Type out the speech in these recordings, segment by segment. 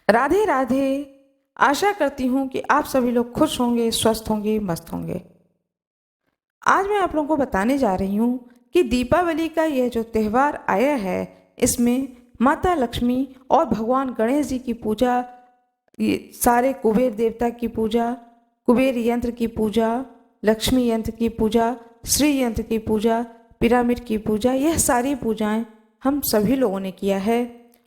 राधे राधे। आशा करती हूँ कि आप सभी लोग खुश होंगे, स्वस्थ होंगे, मस्त होंगे। आज मैं आप लोगों को बताने जा रही हूँ कि दीपावली का यह जो त्यौहार आया है, इसमें माता लक्ष्मी और भगवान गणेश जी की पूजा, ये सारे कुबेर देवता की पूजा, कुबेर यंत्र की पूजा, लक्ष्मी यंत्र की पूजा, श्री यंत्र की पूजा, पिरामिड की पूजा, यह सारी पूजाएं हम सभी लोगों ने किया है।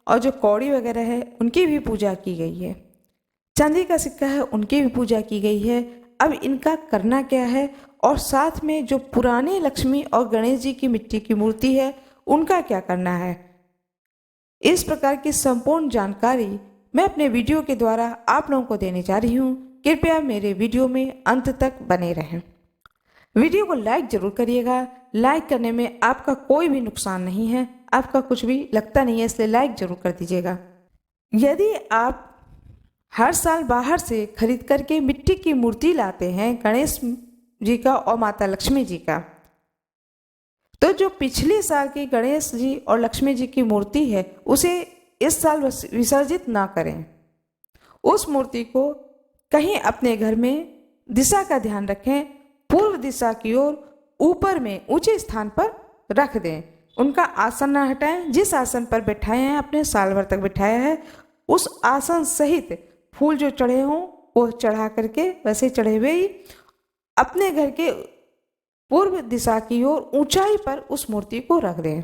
और जो कौड़ी वगैरह है उनकी भी पूजा की गई है, चांदी का सिक्का है उनकी भी पूजा की गई है। अब इनका करना क्या है, और साथ में जो पुराने लक्ष्मी और गणेश जी की मिट्टी की मूर्ति है उनका क्या करना है, इस प्रकार की संपूर्ण जानकारी मैं अपने वीडियो के द्वारा आप लोगों को देने जा रही हूँ। कृपया मेरे वीडियो में अंत तक बने रहें। वीडियो को लाइक जरूर करिएगा। लाइक करने में आपका कोई भी नुकसान नहीं है, आपका कुछ भी लगता नहीं है, इसलिए लाइक जरूर कर दीजिएगा। यदि आप हर साल बाहर से खरीद करके मिट्टी की मूर्ति लाते हैं गणेश जी का और माता लक्ष्मी जी का, तो जो पिछले साल की गणेश जी और लक्ष्मी जी की मूर्ति है उसे इस साल विसर्जित ना करें। उस मूर्ति को कहीं अपने घर में दिशा का ध्यान रखें, पूर्व दिशा की ओर ऊपर में ऊंचे स्थान पर रख दें। उनका आसन ना हटाएं। जिस आसन पर बैठाए हैं, अपने साल भर तक बैठाया है, उस आसन सहित फूल जो चढ़े हों वो चढ़ा करके वैसे चढ़े हुए ही अपने घर के पूर्व दिशा की ओर ऊंचाई पर उस मूर्ति को रख दें।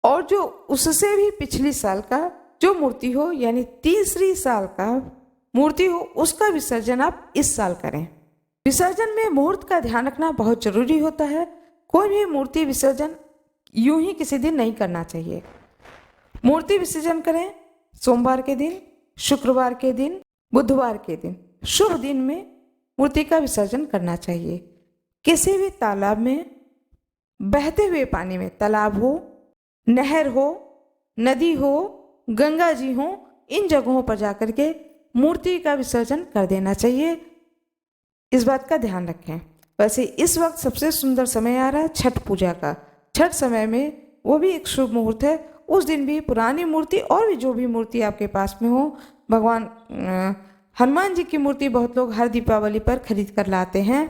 और जो उससे भी पिछली साल का जो मूर्ति हो, यानी तीसरी साल का मूर्ति हो, उसका विसर्जन आप इस साल करें। विसर्जन में मुहूर्त का ध्यान रखना बहुत जरूरी होता है। कोई भी मूर्ति विसर्जन यूं ही किसी दिन नहीं करना चाहिए। मूर्ति विसर्जन करें सोमवार के दिन, शुक्रवार के दिन, बुधवार के दिन, शुभ दिन में मूर्ति का विसर्जन करना चाहिए। किसी भी तालाब में, बहते हुए पानी में, तालाब हो, नहर हो, नदी हो, गंगा जी हो, इन जगहों पर जाकर के मूर्ति का विसर्जन कर देना चाहिए। इस बात का ध्यान रखें। वैसे इस वक्त सबसे सुंदर समय आ रहा है छठ पूजा का। छठ समय में वो भी एक शुभ मुहूर्त है। उस दिन भी पुरानी मूर्ति और भी जो भी मूर्ति आपके पास में हो, भगवान हनुमान जी की मूर्ति बहुत लोग हर दीपावली पर खरीद कर लाते हैं।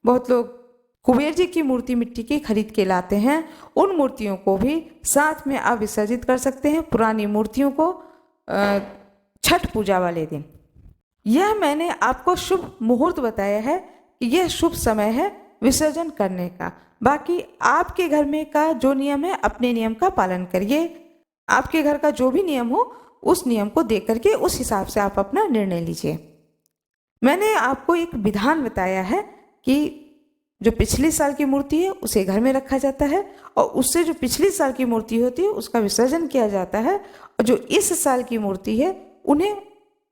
बहुत लोग कुबेर जी की मूर्ति मिट्टी की खरीद के लाते हैं। उन मूर्तियों को भी साथ में आप विसर्जित कर सकते हैं, पुरानी मूर्तियों को, छठ पूजा वाले दिन। यह मैंने आपको शुभ मुहूर्त बताया है कि यह शुभ समय है विसर्जन करने का। बाकी आपके घर में का जो नियम है, अपने नियम का पालन करिए। आपके घर का जो भी नियम हो उस नियम को देख करके उस हिसाब से आप अपना निर्णय लीजिए। मैंने आपको एक विधान बताया है कि जो पिछले साल की मूर्ति है उसे घर में रखा जाता है, और उससे जो पिछले साल की मूर्ति होती है उसका विसर्जन किया जाता है, और जो इस साल की मूर्ति है उन्हें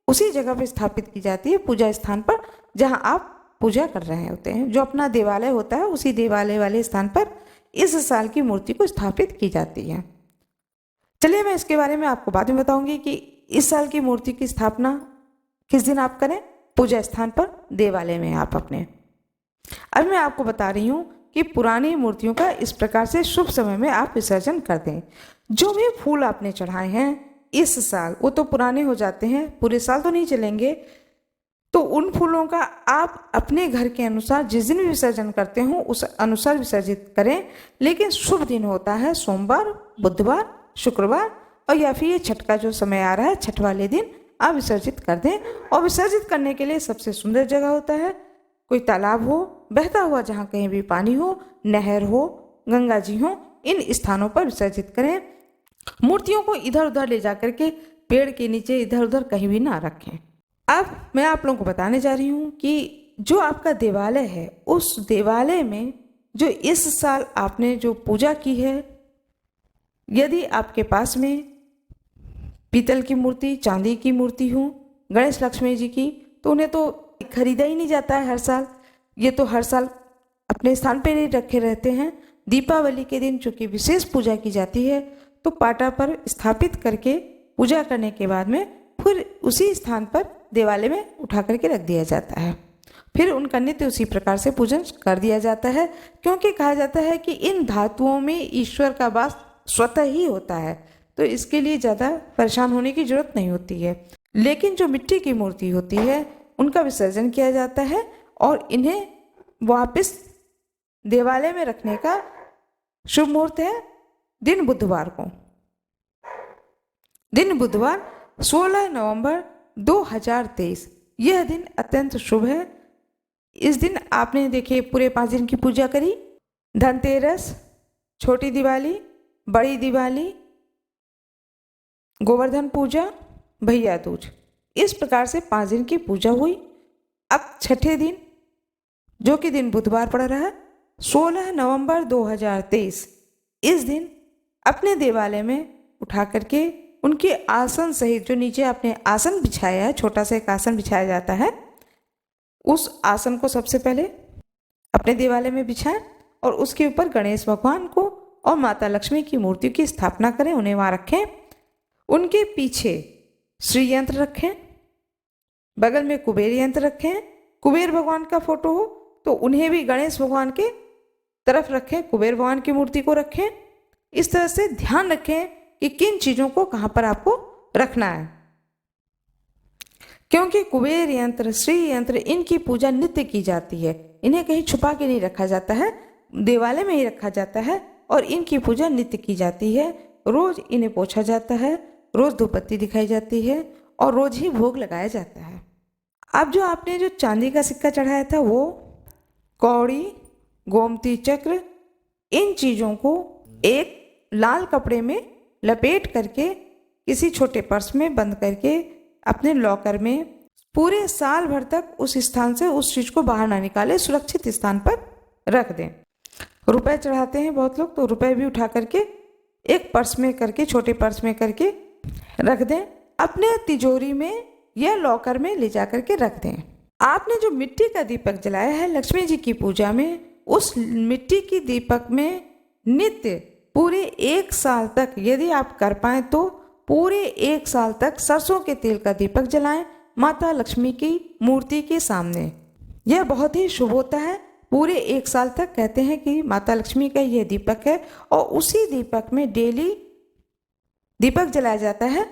उसी जगह पर स्थापित की जाती है, पूजा स्थान पर जहां आप पूजा कर रहे होते हैं। जो अपना देवालय होता है उसी देवालय वाले स्थान पर इस साल की मूर्ति को स्थापित की जाती है। चलिए मैं इसके बारे में आपको बाद में बताऊंगी कि इस साल की मूर्ति की स्थापना किस दिन आप करें, पूजा स्थान पर, देवालय में आप अपने। अब मैं आपको बता रही हूँ कि पुरानी मूर्तियों का इस प्रकार से शुभ समय में आप विसर्जन कर दें। जो भी फूल आपने चढ़ाए हैं इस साल, वो तो पुराने हो जाते हैं, पूरे साल तो नहीं चलेंगे, तो उन फूलों का आप अपने घर के अनुसार जिस दिन भी विसर्जन करते हो उस अनुसार विसर्जित करें। लेकिन शुभ दिन होता है सोमवार, बुधवार, शुक्रवार, और या फिर ये छठ का जो समय आ रहा है, छठ वाले दिन आप विसर्जित कर दें। और विसर्जित करने के लिए सबसे सुंदर जगह होता है कोई तालाब हो, बहता हुआ जहाँ कहीं भी पानी हो, नहर हो, गंगा जी हो, इन स्थानों पर विसर्जित करें। मूर्तियों को इधर उधर ले जा करके पेड़ के नीचे इधर उधर कहीं भी ना रखें। अब मैं आप लोगों को बताने जा रही हूँ कि जो आपका देवालय है, उस देवालय में जो इस साल आपने जो पूजा की है, यदि आपके पास में पीतल की मूर्ति, चांदी की मूर्ति हो, गणेश लक्ष्मी जी की, तो उन्हें तो खरीदा ही नहीं जाता है हर साल। ये तो हर साल अपने स्थान पर ही रखे रहते हैं। दीपावली के दिन चूंकि विशेष पूजा की जाती है, तो पाटा पर स्थापित करके पूजा करने के बाद में फिर उसी स्थान पर देवालय में उठा करके रख दिया जाता है। फिर उनका नित्य उसी प्रकार से पूजन कर दिया जाता है, क्योंकि कहा जाता है कि इन धातुओं में ईश्वर का वास स्वतः ही होता है, तो इसके लिए ज़्यादा परेशान होने की जरूरत नहीं होती है। लेकिन जो मिट्टी की मूर्ति होती है उनका विसर्जन किया जाता है और इन्हें वापस देवालय में रखने का शुभ मुहूर्त है दिन बुधवार को। दिन बुधवार 16 नवंबर 2023। यह दिन अत्यंत शुभ है। इस दिन आपने देखिए पूरे 5 दिन की पूजा करी। धनतेरस, छोटी दिवाली, बड़ी दिवाली, गोवर्धन पूजा, भैया दूज, इस प्रकार से 5 दिन की पूजा हुई। अब छठे दिन जो कि दिन बुधवार पड़ रहा है 16 नवंबर 2023, इस दिन अपने देवालय में उठा करके उनके आसन सहित जो नीचे आपने आसन बिछाया है, छोटा सा एक आसन बिछाया जाता है, उस आसन को सबसे पहले अपने देवालय में बिछाएं और उसके ऊपर गणेश भगवान को और माता लक्ष्मी की मूर्ति की स्थापना करें, उन्हें वहाँ रखें। उनके पीछे श्री यंत्र रखें, बगल में कुबेर यंत्र रखें। कुबेर भगवान का फोटो हो तो उन्हें भी गणेश भगवान के तरफ रखें, कुबेर भगवान की मूर्ति को रखें। इस तरह से ध्यान रखें कि किन चीज़ों को कहाँ पर आपको रखना है, क्योंकि कुबेर यंत्र, श्री यंत्र, इनकी पूजा नित्य की जाती है। इन्हें कहीं छुपा के नहीं रखा जाता है, देवालय में ही रखा जाता है और इनकी पूजा नित्य की जाती है। रोज इन्हें पोछा जाता है, रोज धूपबत्ती दिखाई जाती है और रोज ही भोग लगाया जाता है। अब जो आपने जो चांदी का सिक्का चढ़ाया था वो कौड़ी, गोमती चक्र, इन चीज़ों को एक लाल कपड़े में लपेट करके किसी छोटे पर्स में बंद करके अपने लॉकर में पूरे साल भर तक उस स्थान से उस चीज़ को बाहर ना निकाले, सुरक्षित स्थान पर रख दें। रुपए चढ़ाते हैं बहुत लोग, तो रुपए भी उठा करके एक पर्स में करके, छोटे पर्स में करके रख दें, अपने तिजोरी में या लॉकर में ले जा करके रख दें। आपने जो मिट्टी का दीपक जलाया है लक्ष्मी जी की पूजा में, उस मिट्टी की दीपक में नित्य पूरे 1 साल तक, यदि आप कर पाएं तो पूरे 1 साल तक सरसों के तेल का दीपक जलाएं माता लक्ष्मी की मूर्ति के सामने। यह बहुत ही शुभ होता है। पूरे 1 साल तक कहते हैं कि माता लक्ष्मी का यह दीपक है और उसी दीपक में डेली दीपक जलाया जाता है,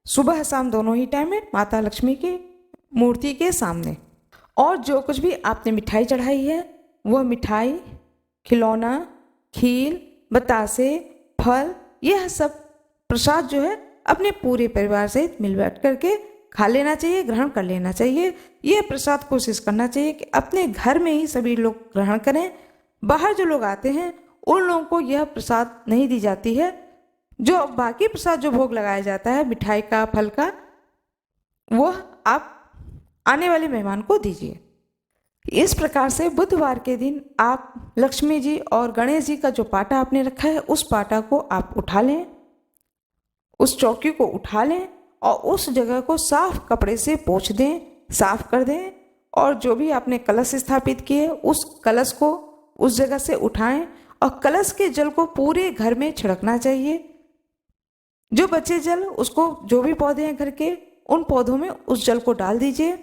सुबह शाम दोनों ही टाइम में माता लक्ष्मी की मूर्ति के सामने। और जो कुछ भी आपने मिठाई चढ़ाई है वह मिठाई, खिलौना, खीर, बतासे, फल, यह सब प्रसाद जो है अपने पूरे परिवार सहित मिल बैठ करके खा लेना चाहिए, ग्रहण कर लेना चाहिए। यह प्रसाद कोशिश करना चाहिए कि अपने घर में ही सभी लोग ग्रहण करें। बाहर जो लोग आते हैं उन लोगों को यह प्रसाद नहीं दी जाती है। जो बाकी प्रसाद जो भोग लगाया जाता है मिठाई का, फल का, वह आप आने वाले मेहमान को दीजिए। इस प्रकार से बुधवार के दिन आप लक्ष्मी जी और गणेश जी का जो पाटा आपने रखा है उस पाटा को आप उठा लें, उस चौकी को उठा लें और उस जगह को साफ कपड़े से पोंछ दें, साफ कर दें। और जो भी आपने कलश स्थापित किए उस कलश को उस जगह से उठाएं और कलश के जल को पूरे घर में छिड़कना चाहिए। जो बचे जल उसको, जो भी पौधे हैं घर के, उन पौधों में उस जल को डाल दीजिए।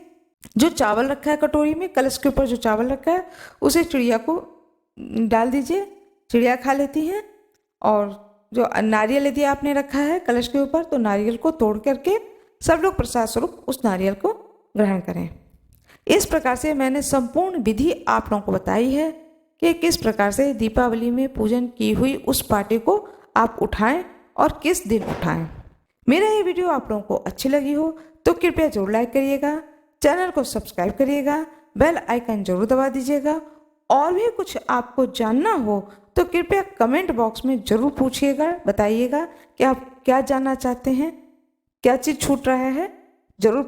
जो चावल रखा है कटोरी में, कलश के ऊपर जो चावल रखा है उसे चिड़िया को डाल दीजिए, चिड़िया खा लेती हैं। और जो नारियल यदि आपने रखा है कलश के ऊपर तो नारियल को तोड़ करके सब लोग प्रसाद स्वरूप उस नारियल को ग्रहण करें। इस प्रकार से मैंने संपूर्ण विधि आप लोगों को बताई है कि किस प्रकार से दीपावली में पूजन की हुई उस पाटे को आप उठाएं और किस दिन उठाएं। मेरा ये वीडियो आप लोगों को अच्छी लगी हो तो कृपया जरूर लाइक करिएगा, चैनल को सब्सक्राइब करिएगा, बेल आइकन जरूर दबा दीजिएगा। और भी कुछ आपको जानना हो तो कृपया कमेंट बॉक्स में जरूर पूछिएगा, बताइएगा कि आप क्या जानना चाहते हैं, क्या चीज़ छूट रहा है, जरूर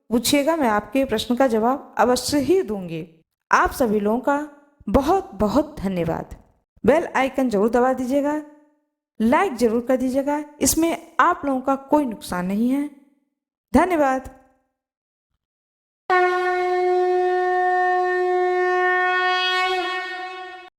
पूछिएगा। मैं आपके प्रश्न का जवाब अवश्य ही दूंगी। आप सभी लोगों का बहुत बहुत धन्यवाद। बेल आइकन जरूर दबा दीजिएगा, लाइक जरूर कर दीजिएगा, इसमें आप लोगों का कोई नुकसान नहीं है। धन्यवाद।